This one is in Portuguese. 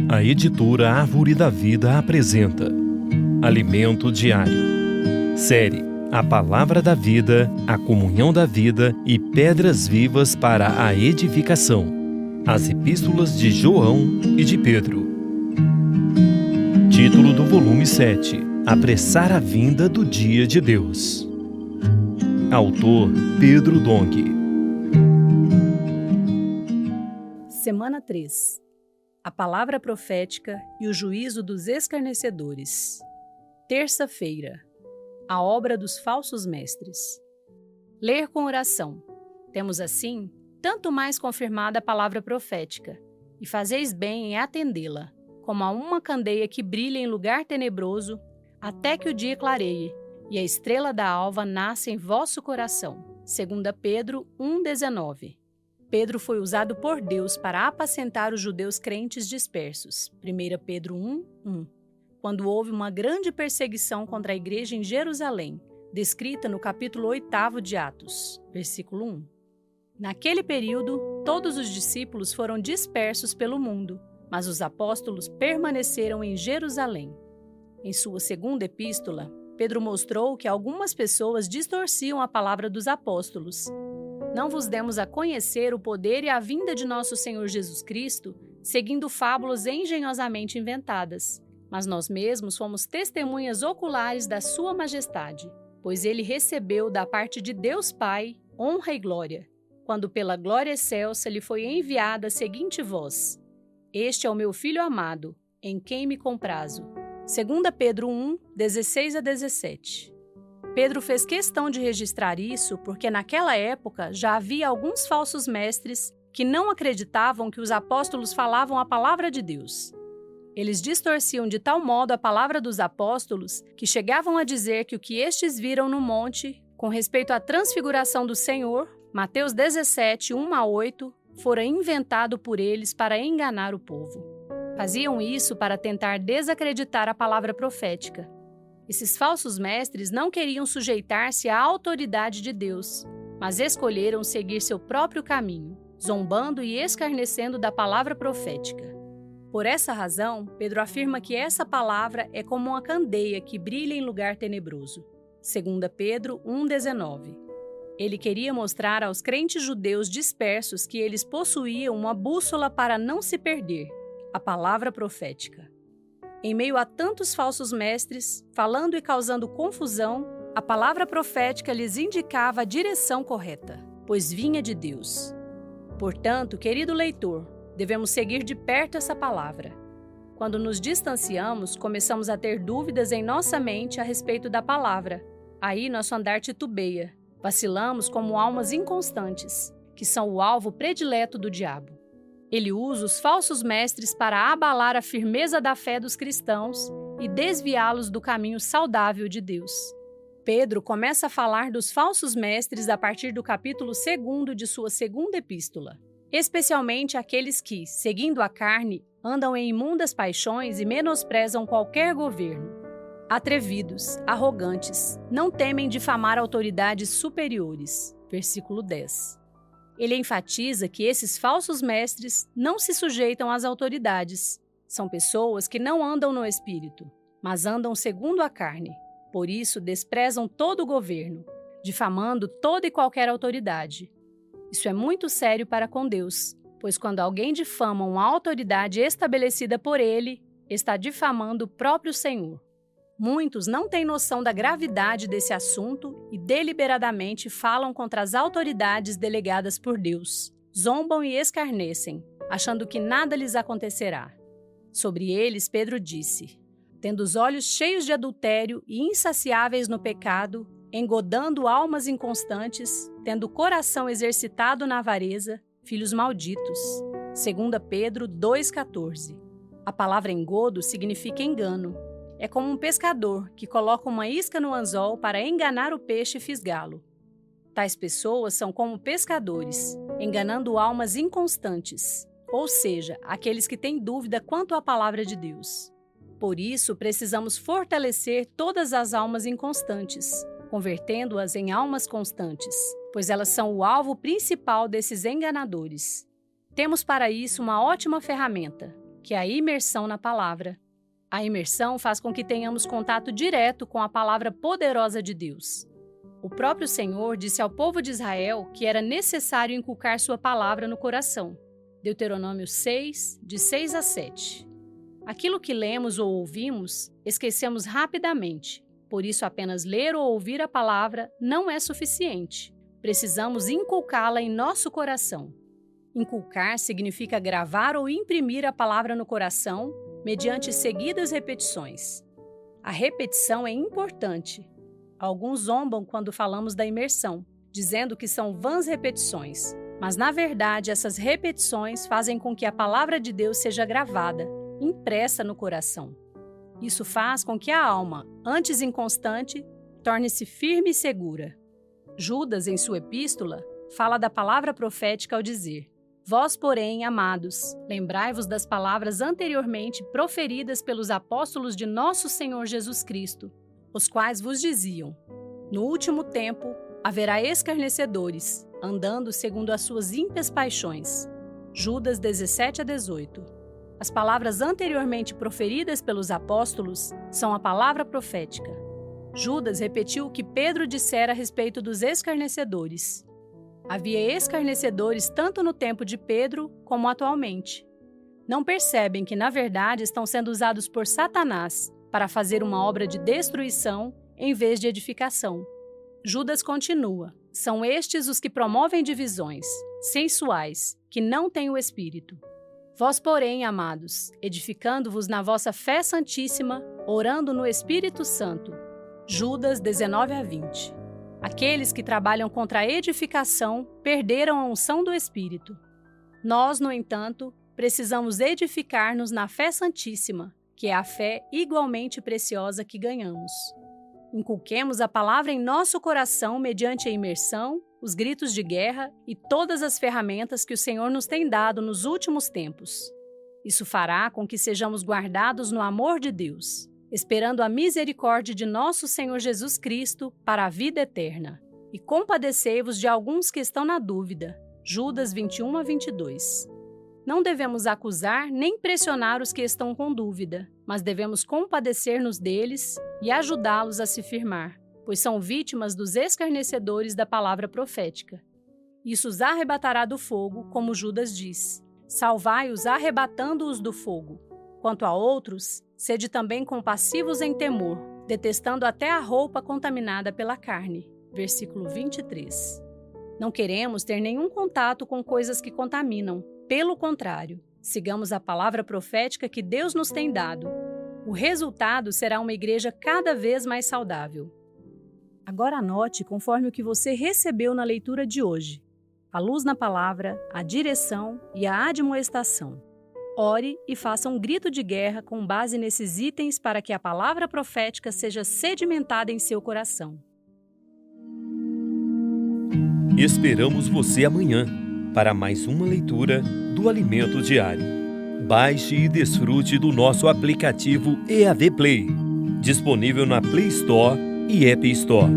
A editora Árvore da Vida apresenta Alimento Diário. Série A Palavra da Vida, a Comunhão da Vida e Pedras Vivas para a Edificação. As Epístolas de João e de Pedro. Título do volume 7: Apressar a Vinda do Dia de Deus. Autor Pedro Dong. Semana 3. A palavra profética e o juízo dos escarnecedores. Terça-feira. A obra dos falsos mestres. Ler com oração. Temos assim tanto mais confirmada a palavra profética, e fazeis bem em atendê-la, como a uma candeia que brilha em lugar tenebroso, até que o dia clareie, e a estrela da alva nasça em vosso coração. 2 Pedro 1,19. Pedro foi usado por Deus para apacentar os judeus crentes dispersos. 1 Pedro 1:1. Quando houve uma grande perseguição contra a igreja em Jerusalém, descrita no capítulo 8 de Atos, versículo 1. Naquele período, todos os discípulos foram dispersos pelo mundo, mas os apóstolos permaneceram em Jerusalém. Em sua segunda epístola, Pedro mostrou que algumas pessoas distorciam a palavra dos apóstolos. Não vos demos a conhecer o poder e a vinda de nosso Senhor Jesus Cristo, seguindo fábulas engenhosamente inventadas, mas nós mesmos fomos testemunhas oculares da sua majestade, pois ele recebeu da parte de Deus Pai honra e glória, quando pela glória excelsa lhe foi enviada a seguinte voz: Este é o meu Filho amado, em quem me comprazo. 2 Pedro 1, 16-17. Pedro fez questão de registrar isso porque naquela época já havia alguns falsos mestres que não acreditavam que os apóstolos falavam a palavra de Deus. Eles distorciam de tal modo a palavra dos apóstolos que chegavam a dizer que o que estes viram no monte, com respeito à transfiguração do Senhor, Mateus 17, 1-8, fora inventado por eles para enganar o povo. Faziam isso para tentar desacreditar a palavra profética. Esses falsos mestres não queriam sujeitar-se à autoridade de Deus, mas escolheram seguir seu próprio caminho, zombando e escarnecendo da palavra profética. Por essa razão, Pedro afirma que essa palavra é como uma candeia que brilha em lugar tenebroso. 2 Pedro 1,19. Ele queria mostrar aos crentes judeus dispersos que eles possuíam uma bússola para não se perder, a palavra profética. Em meio a tantos falsos mestres, falando e causando confusão, a palavra profética lhes indicava a direção correta, pois vinha de Deus. Portanto, querido leitor, devemos seguir de perto essa palavra. Quando nos distanciamos, começamos a ter dúvidas em nossa mente a respeito da palavra. Aí nosso andar titubeia. Vacilamos como almas inconstantes, que são o alvo predileto do diabo. Ele usa os falsos mestres para abalar a firmeza da fé dos cristãos e desviá-los do caminho saudável de Deus. Pedro começa a falar dos falsos mestres a partir do capítulo 2 de sua segunda epístola, especialmente aqueles que, seguindo a carne, andam em imundas paixões e menosprezam qualquer governo. Atrevidos, arrogantes, não temem difamar autoridades superiores. Versículo 10. Ele enfatiza que esses falsos mestres não se sujeitam às autoridades. São pessoas que não andam no espírito, mas andam segundo a carne. Por isso, desprezam todo o governo, difamando toda e qualquer autoridade. Isso é muito sério para com Deus, pois quando alguém difama uma autoridade estabelecida por ele, está difamando o próprio Senhor. Muitos não têm noção da gravidade desse assunto e deliberadamente falam contra as autoridades delegadas por Deus. Zombam e escarnecem, achando que nada lhes acontecerá. Sobre eles, Pedro disse: Tendo os olhos cheios de adultério e insaciáveis no pecado, engodando almas inconstantes, tendo o coração exercitado na avareza, filhos malditos. 2 Pedro 2,14. A palavra engodo significa engano. É como um pescador que coloca uma isca no anzol para enganar o peixe e fisgá-lo. Tais pessoas são como pescadores, enganando almas inconstantes, ou seja, aqueles que têm dúvida quanto à palavra de Deus. Por isso, precisamos fortalecer todas as almas inconstantes, convertendo-as em almas constantes, pois elas são o alvo principal desses enganadores. Temos para isso uma ótima ferramenta, que é a imersão na palavra. A imersão faz com que tenhamos contato direto com a palavra poderosa de Deus. O próprio Senhor disse ao povo de Israel que era necessário inculcar sua palavra no coração. Deuteronômio 6, de 6 a 7. Aquilo que lemos ou ouvimos, esquecemos rapidamente. Por isso, apenas ler ou ouvir a palavra não é suficiente. Precisamos inculcá-la em nosso coração. Inculcar significa gravar ou imprimir a palavra no coração mediante seguidas repetições. A repetição é importante. Alguns zombam quando falamos da imersão, dizendo que são vãs repetições. Mas, na verdade, essas repetições fazem com que a palavra de Deus seja gravada, impressa no coração. Isso faz com que a alma, antes inconstante, torne-se firme e segura. Judas, em sua epístola, fala da palavra profética ao dizer: Vós, porém, amados, lembrai-vos das palavras anteriormente proferidas pelos apóstolos de nosso Senhor Jesus Cristo, os quais vos diziam: No último tempo haverá escarnecedores, andando segundo as suas ímpias paixões. Judas 17 a 18. As palavras anteriormente proferidas pelos apóstolos são a palavra profética. Judas repetiu o que Pedro dissera a respeito dos escarnecedores. Havia escarnecedores tanto no tempo de Pedro como atualmente. Não percebem que, na verdade, estão sendo usados por Satanás para fazer uma obra de destruição em vez de edificação. Judas continua: São estes os que promovem divisões, sensuais, que não têm o Espírito. Vós, porém, amados, edificando-vos na vossa fé santíssima, orando no Espírito Santo. Judas 19 a 20. Aqueles que trabalham contra a edificação perderam a unção do Espírito. Nós, no entanto, precisamos edificar-nos na fé santíssima, que é a fé igualmente preciosa que ganhamos. Inculquemos a palavra em nosso coração mediante a imersão, os gritos de guerra e todas as ferramentas que o Senhor nos tem dado nos últimos tempos. Isso fará com que sejamos guardados no amor de Deus, esperando a misericórdia de nosso Senhor Jesus Cristo para a vida eterna. E compadecei-vos de alguns que estão na dúvida. Judas 21 a 22. Não devemos acusar nem pressionar os que estão com dúvida, mas devemos compadecer-nos deles e ajudá-los a se firmar, pois são vítimas dos escarnecedores da palavra profética. Isso os arrebatará do fogo, como Judas diz: Salvai-os arrebatando-os do fogo. Quanto a outros, sede também compassivos em temor, detestando até a roupa contaminada pela carne. Versículo 23. Não queremos ter nenhum contato com coisas que contaminam. Pelo contrário, sigamos a palavra profética que Deus nos tem dado. O resultado será uma igreja cada vez mais saudável. Agora anote conforme o que você recebeu na leitura de hoje: a luz na palavra, a direção e a admoestação. Ore e faça um grito de guerra com base nesses itens para que a palavra profética seja sedimentada em seu coração. Esperamos você amanhã para mais uma leitura do Alimento Diário. Baixe e desfrute do nosso aplicativo EAD Play, disponível na Play Store e App Store.